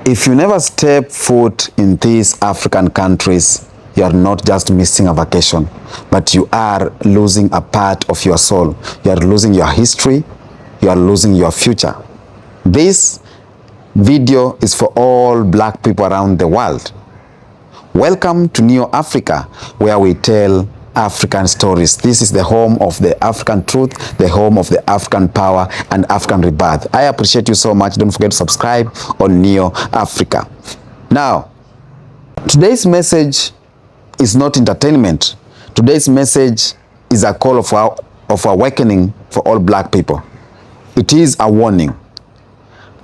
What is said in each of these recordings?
If you never step foot in these African countries, you are not just missing a vacation, but you are losing a part of your soul. You are losing your history. You are losing your future. This video is for all black people around the world. Welcome to Neo Africa, where we tell African stories. This is the home of the African truth, the home of the African power and African rebirth. I appreciate you so much. Don't forget to subscribe on Neo Africa. Now, today's message is not entertainment. Today's message is a call of awakening for all black people. It is a warning.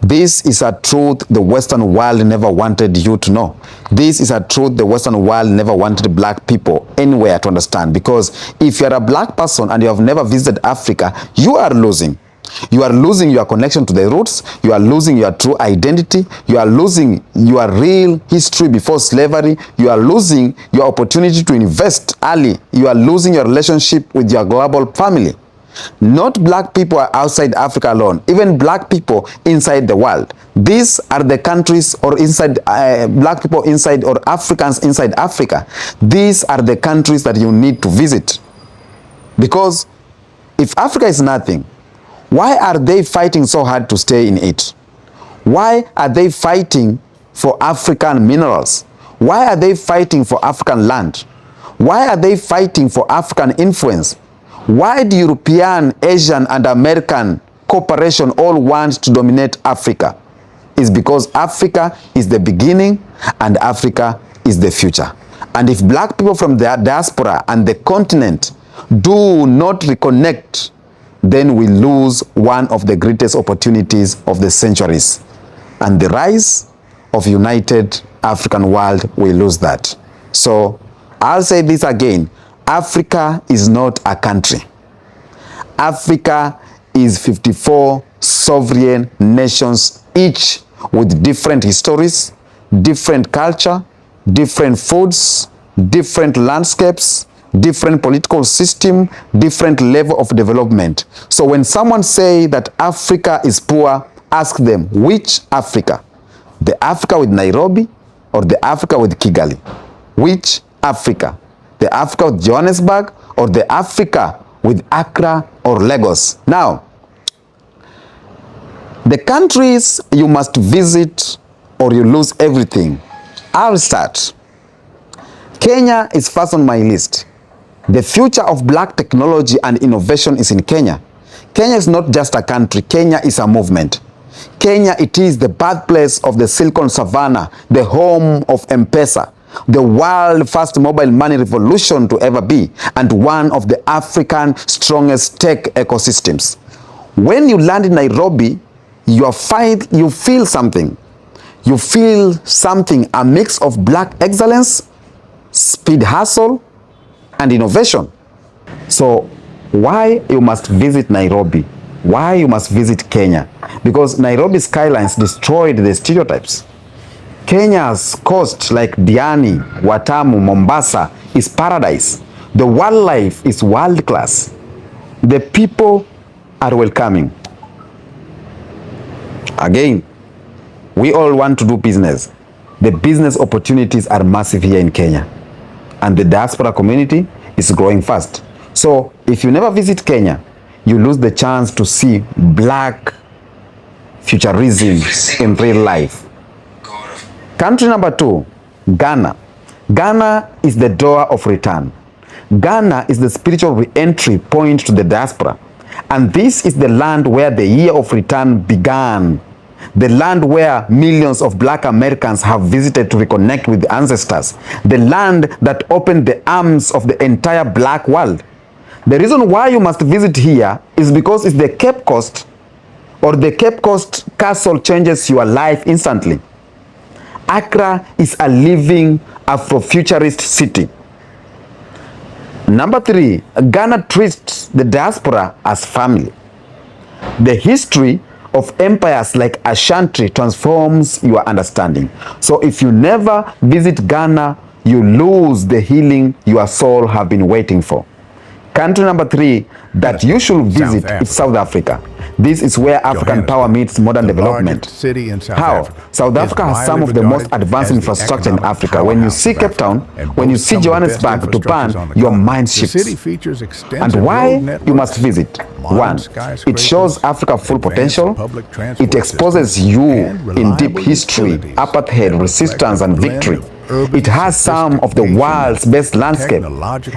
This is a truth the Western world never wanted you to know. This is a truth the Western world never wanted black people anywhere to understand. Because if you are a black person and you have never visited Africa, you are losing. You are losing your connection to the roots. You are losing your true identity. You are losing your real history before slavery. You are losing your opportunity to invest early. You are losing your relationship with your global family. Not black people are outside Africa alone, even black people inside the world. These are the countries or inside black people inside or Africans inside Africa. These are the countries that you need to visit. Because if Africa is nothing, why are they fighting so hard to stay in it? Why are they fighting for African minerals? Why are they fighting for African land? Why are they fighting for African influence? Why do European, Asian, and American cooperation all want to dominate Africa? It's because Africa is the beginning and Africa is the future. And if black people from the diaspora and the continent do not reconnect, then we lose one of the greatest opportunities of the centuries. And the rise of united African world, we lose that. So I'll say this again. Africa is not a country. Africa is 54 sovereign nations, each with different histories, different culture, different foods, different landscapes, different political system, different level of development. So when someone say that Africa is poor, ask them, which Africa? The Africa with Nairobi or the Africa with Kigali? Which Africa? The Africa with Johannesburg or the Africa with Accra or Lagos? Now, the countries you must visit or you lose everything. I'll start. Kenya is first on my list. The future of black technology and innovation is in Kenya. Kenya is not just a country. Kenya is a movement. Kenya, it is the birthplace of the Silicon Savannah, the home of M-Pesa, the world first mobile money revolution to ever be, and one of the African strongest tech ecosystems. When you land in Nairobi, you feel something. You feel something, a mix of black excellence, speed hustle, and innovation. So why you must visit Nairobi? Why you must visit Kenya? Because Nairobi skylines destroyed the stereotypes. Kenya's coast like Diani, Watamu, Mombasa is paradise. The wildlife is world class. The people are welcoming. Again, we all want to do business. The business opportunities are massive here in Kenya. And the diaspora community is growing fast. So if you never visit Kenya, you lose the chance to see black futurism in real life. Country number 2, Ghana. Ghana is the door of return. Ghana is the spiritual re-entry point to the diaspora. And this is the land where the year of return began. The land where millions of black Americans have visited to reconnect with the ancestors. The land that opened the arms of the entire black world. The reason why you must visit here is because it's the Cape Coast, or the Cape Coast castle changes your life instantly. Accra is a living Afrofuturist city. Number 3, Ghana treats the diaspora as family. The history of empires like Ashanti transforms your understanding. So if you never visit Ghana, you lose the healing your soul have been waiting for. Country number 3 that you should visit is South Africa. This is where African power meets modern development. How? South Africa has some of the most advanced infrastructure in Africa. When you see Cape Town, when you see Johannesburg to Pan, your mind shifts. And why you must visit? 1. It shows Africa's full potential. It exposes you in deep history, apartheid, resistance, and victory. It has some of the world's best landscape.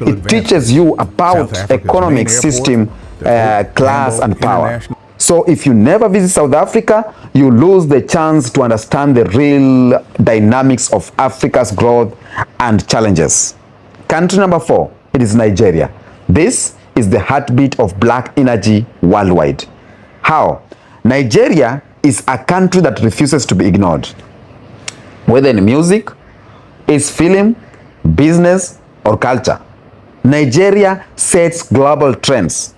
It teaches you about economic system, class, and power. So if you never visit South Africa, you lose the chance to understand the real dynamics of Africa's growth and challenges. Country number 4, it is Nigeria. This is the heartbeat of black energy worldwide. How? Nigeria is a country that refuses to be ignored. Whether in music, is film, business, or culture. Nigeria sets global trends.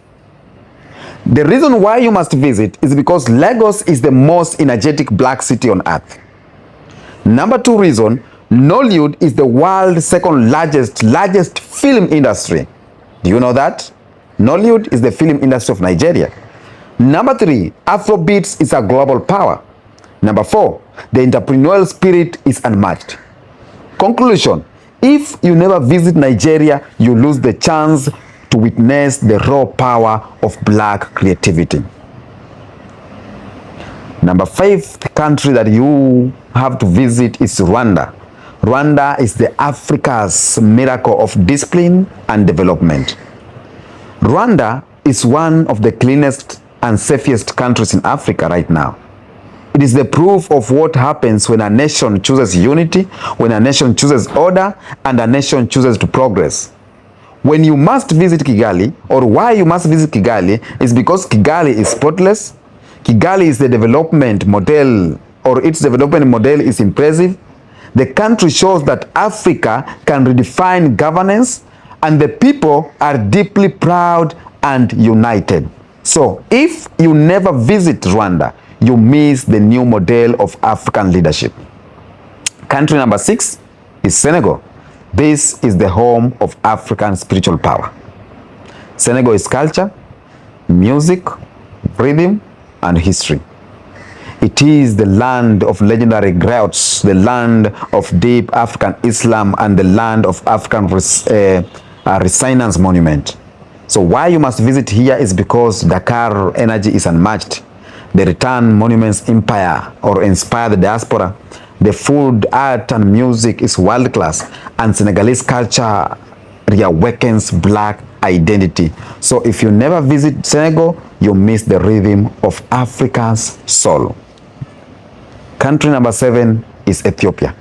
The reason why you must visit is because Lagos is the most energetic black city on earth. Number 2 reason, Nollywood is the world's second largest film industry. Do you know that? Nollywood is the film industry of Nigeria. Number 3, Afrobeats is a global power. Number 4, the entrepreneurial spirit is unmatched. Conclusion, if you never visit Nigeria, you lose the chance to witness the raw power of black creativity. Number 5 country that you have to visit is Rwanda. Rwanda is the Africa's miracle of discipline and development. Rwanda is one of the cleanest and safest countries in Africa right now. It is the proof of what happens when a nation chooses unity, when a nation chooses order, and a nation chooses to progress. When you must visit Kigali, or why you must visit Kigali, is because Kigali is spotless. Kigali is the development model, or its development model is impressive. The country shows that Africa can redefine governance, and the people are deeply proud and united. So, if you never visit Rwanda, you miss the new model of African leadership. Country number 6 is Senegal. This is the home of African spiritual power. Senegal is culture, music, rhythm, and history. It is the land of legendary griots, the land of deep African Islam, and the land of African Renaissance monument. So why you must visit here is because Dakar energy is unmatched. The return monuments empire or inspire the diaspora. The food, art, and music is world class, and Senegalese culture reawakens black identity. So if you never visit Senegal, you miss the rhythm of Africa's soul. Country number 7 is Ethiopia.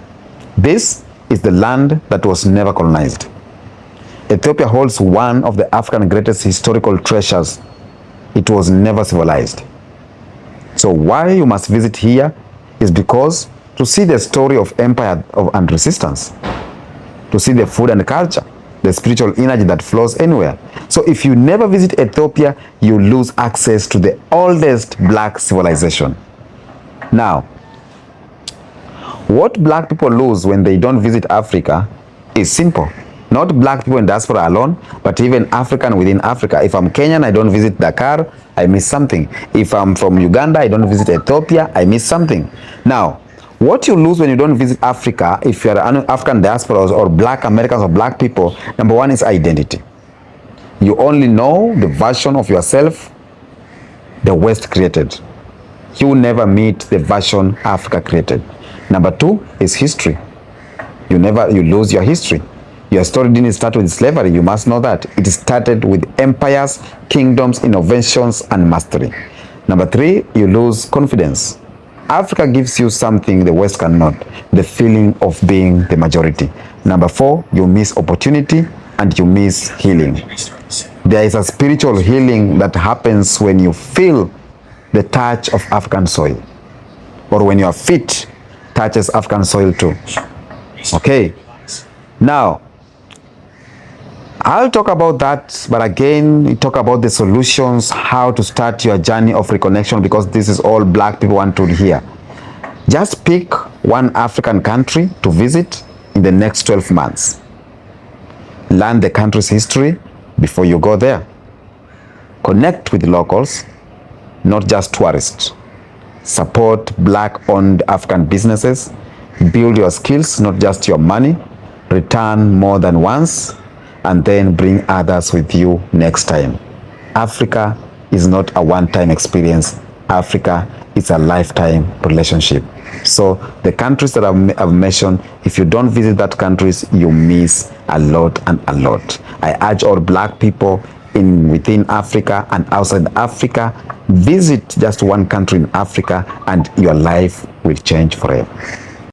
This is the land that was never colonized. Ethiopia holds one of the African greatest historical treasures. It was never civilized. So why you must visit here is because to see the story of empire and resistance, to see the food and culture, the spiritual energy that flows anywhere. So if you never visit Ethiopia, you lose access to the oldest black civilization. Now, what black people lose when they don't visit Africa is simple. Not black people in diaspora alone, but even African within Africa. If I'm Kenyan, I don't visit Dakar, I miss something. If I'm from Uganda, I don't visit Ethiopia, I miss something. Now, what you lose when you don't visit Africa, if you're an African diasporas or black Americans or black people, number 1 is identity. You only know the version of yourself the West created. You never meet the version Africa created. Number 2 is history. You lose your history. Your story didn't start with slavery, you must know that. It started with empires, kingdoms, innovations, and mastery. Number 3, you lose confidence. Africa gives you something the West cannot, the feeling of being the majority. Number 4, you miss opportunity and you miss healing. There is a spiritual healing that happens when you feel the touch of African soil, or when your feet touches African soil too. Okay, now I'll talk about that, but again, we talk about the solutions, how to start your journey of reconnection, because this is all black people want to hear. Just pick one African country to visit in the next 12 months. Learn the country's history, before you go there. Connect with locals, not just tourists. Support Black-owned African businesses. Build your skills, not just your money. Return more than once, and then bring others with you next time. Africa is not a one-time experience. Africa is a lifetime relationship. So the countries that I've mentioned, if you don't visit that countries, you miss a lot and a lot. I urge all Black people within Africa and outside Africa, visit just one country in Africa and your life will change forever.